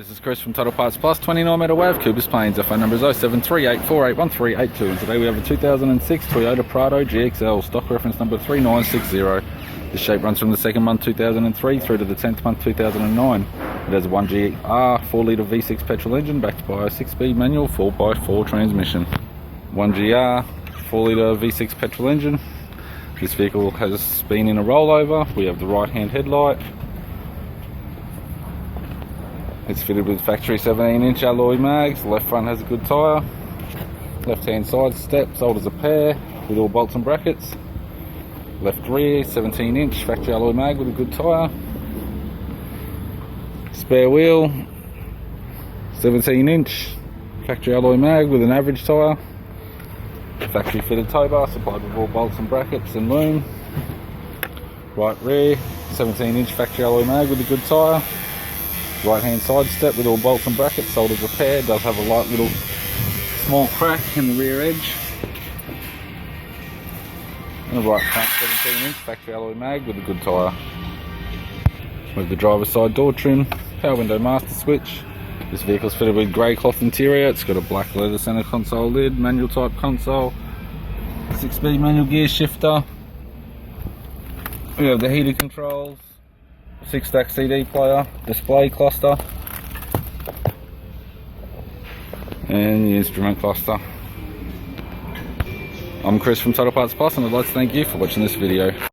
This is Chris from Toyota Parts Plus, 29 Meadow Ave, Coopers Plains. Our phone number is 0738481382, and today we have a 2006 Toyota Prado GXL, stock reference number 3960. This shape runs from the 2nd month 2003 through to the 10th month 2009. It has a 1GR 4-litre V6 petrol engine backed by a 6-speed manual 4x4 transmission. 1GR 4-litre V6 petrol engine. This vehicle has been in a rollover. We have the right hand headlight. It's fitted with factory 17-inch alloy mags. The left front has a good tyre. Left hand side step sold as a pair with all bolts and brackets. Left rear 17-inch factory alloy mag with a good tyre. Spare wheel 17-inch factory alloy mag with an average tyre. Factory fitted towbar supplied with all bolts and brackets and loom. Right rear 17-inch factory alloy mag with a good tyre. Right hand side step with all bolts and brackets sold as a pair. Does have a light little small crack in the rear edge. And the right front 17-inch factory alloy mag with a good tyre. With the driver's side door trim, power window master switch. This vehicle is fitted with grey cloth interior. It's got a black leather centre console lid, manual type console, 6-speed manual gear shifter. We have the heated controls, 6-stack CD player, display cluster, and the instrument cluster. I'm Chris from Toyota Parts Plus, and I'd like to thank you for watching this video.